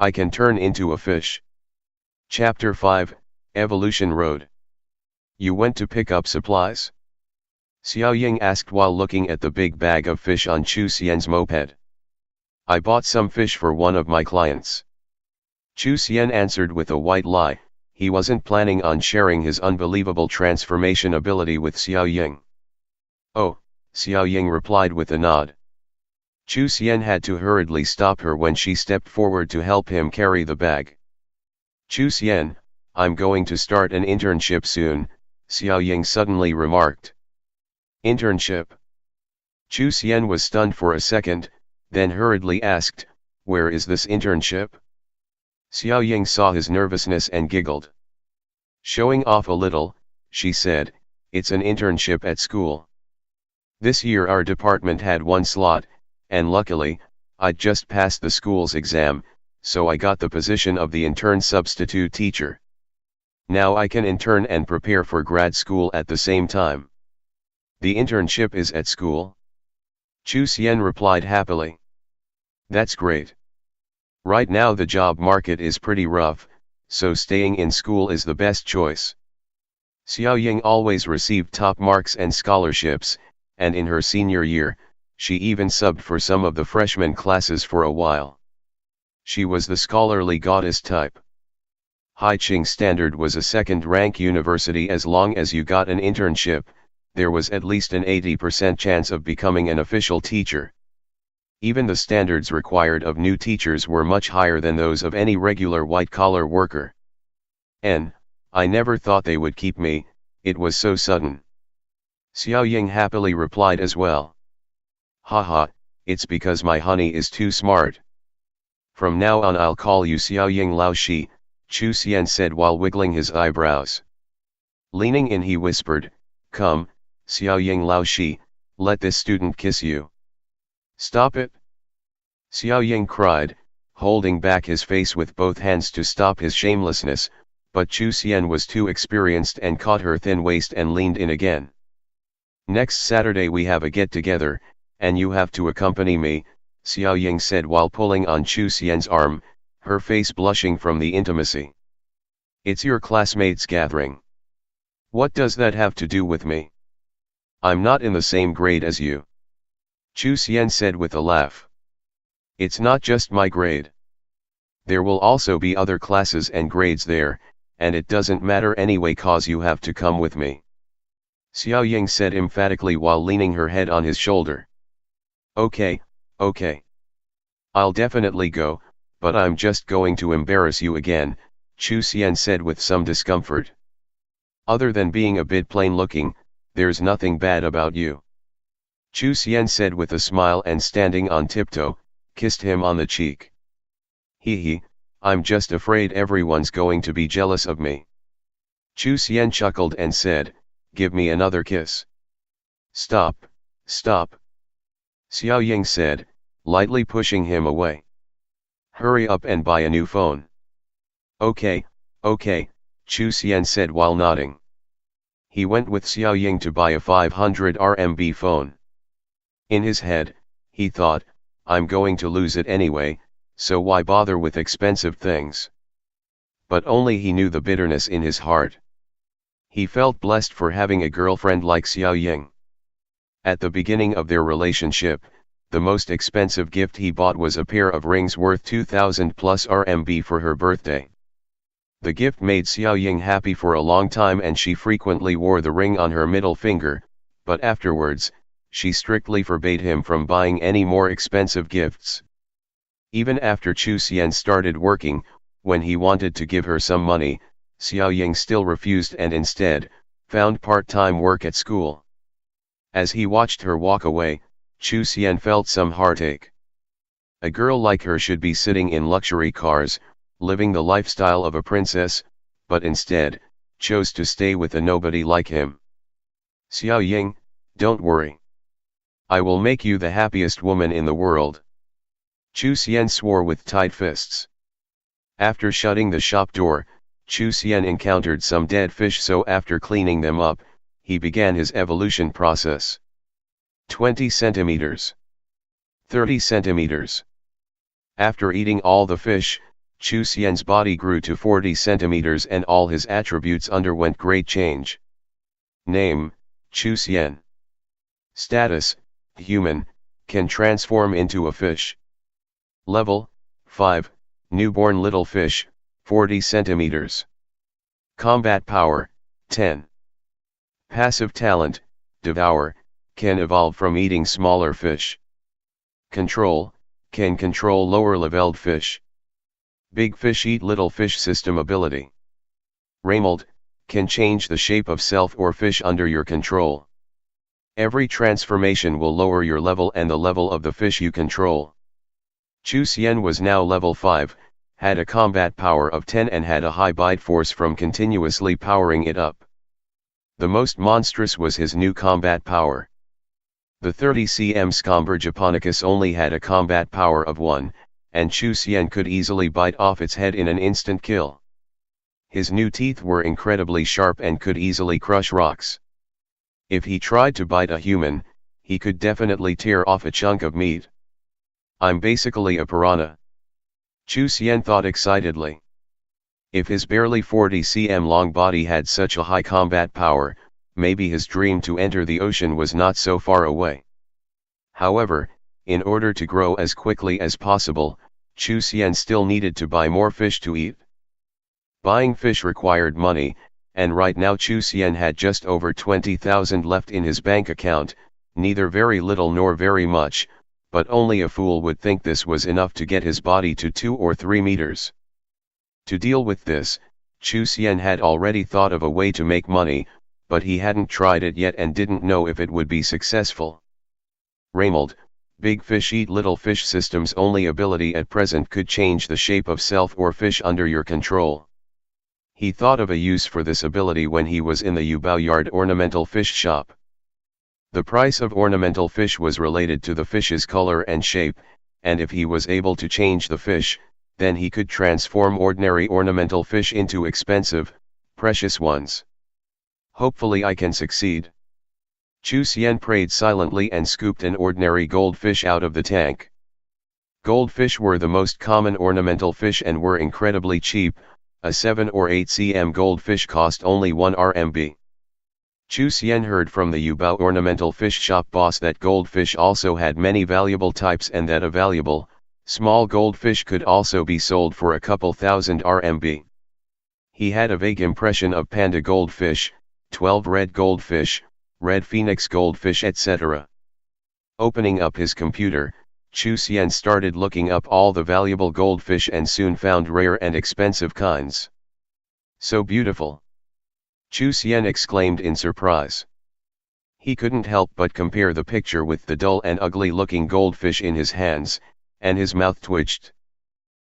I can turn into a fish. Chapter 5, Evolution Road. You went to pick up supplies? Xiao Ying asked while looking at the big bag of fish on Chu Xian's moped. I bought some fish for one of my clients. Chu Xian answered with a white lie. He wasn't planning on sharing his unbelievable transformation ability with Xiao Ying. Oh, Xiao Ying replied with a nod. Chu Xian had to hurriedly stop her when she stepped forward to help him carry the bag. Chu Xian, I'm going to start an internship soon, Xiao Ying suddenly remarked. Internship? Chu Xian was stunned for a second, then hurriedly asked, where is this internship? Xiao Ying saw his nervousness and giggled. Showing off a little, she said, it's an internship at school. This year our department had one slot, and luckily, I'd just passed the school's exam, so I got the position of the intern substitute teacher. Now I can intern and prepare for grad school at the same time. The internship is at school? Chu Xian replied happily. That's great. Right now the job market is pretty rough, so staying in school is the best choice. Xiao Ying always received top marks and scholarships, and in her senior year, she even subbed for some of the freshman classes for a while. She was the scholarly goddess type. Haiqing Standard was a second-rank university. As long as you got an internship, there was at least an 80% chance of becoming an official teacher. Even the standards required of new teachers were much higher than those of any regular white-collar worker. I never thought they would keep me, it was so sudden. Xiao Ying happily replied as well. Haha, it's because my honey is too smart. From now on I'll call you Xiao Ying Lao Shi, Chu Xian said while wiggling his eyebrows. Leaning in he whispered, come, Xiao Ying Lao Shi, let this student kiss you. Stop it! Xiao Ying cried, holding back his face with both hands to stop his shamelessness, but Chu Xian was too experienced and caught her thin waist and leaned in again. Next Saturday we have a get-together, and you have to accompany me, Xiao Ying said while pulling on Chu Xian's arm, her face blushing from the intimacy. It's your classmates' gathering. What does that have to do with me? I'm not in the same grade as you. Chu Xian said with a laugh. It's not just my grade. There will also be other classes and grades there, and it doesn't matter anyway cause you have to come with me. Xiao Ying said emphatically while leaning her head on his shoulder. Okay, okay. I'll definitely go, but I'm just going to embarrass you again, Chu Xian said with some discomfort. Other than being a bit plain looking, there's nothing bad about you. Chu Xian said with a smile and standing on tiptoe, kissed him on the cheek. Hee, I'm just afraid everyone's going to be jealous of me. Chu Xian chuckled and said, give me another kiss. Stop, stop. Xiao Ying said, lightly pushing him away. Hurry up and buy a new phone. Okay, okay, Chu Xian said while nodding. He went with Xiao Ying to buy a 500 RMB phone. In his head, he thought, I'm going to lose it anyway, so why bother with expensive things? But only he knew the bitterness in his heart. He felt blessed for having a girlfriend like Xiao Ying. At the beginning of their relationship, the most expensive gift he bought was a pair of rings worth 2,000 plus RMB for her birthday. The gift made Xiao Ying happy for a long time and she frequently wore the ring on her middle finger, but afterwards, she strictly forbade him from buying any more expensive gifts. Even after Chu Xian started working, when he wanted to give her some money, Xiao Ying still refused and instead, found part-time work at school. As he watched her walk away, Chu Xian felt some heartache. A girl like her should be sitting in luxury cars, living the lifestyle of a princess, but instead, chose to stay with a nobody like him. Xiao Ying, don't worry. I will make you the happiest woman in the world. Chu Xian swore with tight fists. After shutting the shop door, Chu Xian encountered some dead fish, so after cleaning them up, he began his evolution process. 20 centimeters. 30 centimeters. After eating all the fish, Chu Xian's body grew to 40 centimeters and all his attributes underwent great change. Name, Chu Xian. Status, human, can transform into a fish. Level, 5, newborn little fish, 40 centimeters. Combat power, 10. Passive talent, devour, can evolve from eating smaller fish. Control, can control lower-leveled fish. Big fish eat little fish system ability. Remold, can change the shape of self or fish under your control. Every transformation will lower your level and the level of the fish you control. Chu Xian was now level 5, had a combat power of 10 and had a high bite force from continuously powering it up. The most monstrous was his new combat power. The 30 cm Scomber Japonicus only had a combat power of 1, and Chu Xian could easily bite off its head in an instant kill. His new teeth were incredibly sharp and could easily crush rocks. If he tried to bite a human, he could definitely tear off a chunk of meat. I'm basically a piranha. Chu Xian thought excitedly. If his barely 40 cm long body had such a high combat power, maybe his dream to enter the ocean was not so far away. However, in order to grow as quickly as possible, Chu Xian still needed to buy more fish to eat. Buying fish required money, and right now Chu Xian had just over 20,000 left in his bank account, neither very little nor very much, but only a fool would think this was enough to get his body to 2 or 3 meters. To deal with this, Chu Xian had already thought of a way to make money, but he hadn't tried it yet and didn't know if it would be successful. Remold, big fish eat little fish system's only ability at present could change the shape of self or fish under your control. He thought of a use for this ability when he was in the Yubao Yard ornamental fish shop. The price of ornamental fish was related to the fish's color and shape, and if he was able to change the fish, then he could transform ordinary ornamental fish into expensive, precious ones. Hopefully I can succeed. Chu Xian prayed silently and scooped an ordinary goldfish out of the tank. Goldfish were the most common ornamental fish and were incredibly cheap. A 7 or 8 cm goldfish cost only 1 RMB. Chu Xian heard from the Yubao ornamental fish shop boss that goldfish also had many valuable types and that a valuable, small goldfish could also be sold for a couple thousand RMB. He had a vague impression of panda goldfish, 12 red goldfish, red phoenix goldfish, etc. Opening up his computer, Chu Xian started looking up all the valuable goldfish and soon found rare and expensive kinds. So beautiful! Chu Xian exclaimed in surprise. He couldn't help but compare the picture with the dull and ugly looking goldfish in his hands, and his mouth twitched.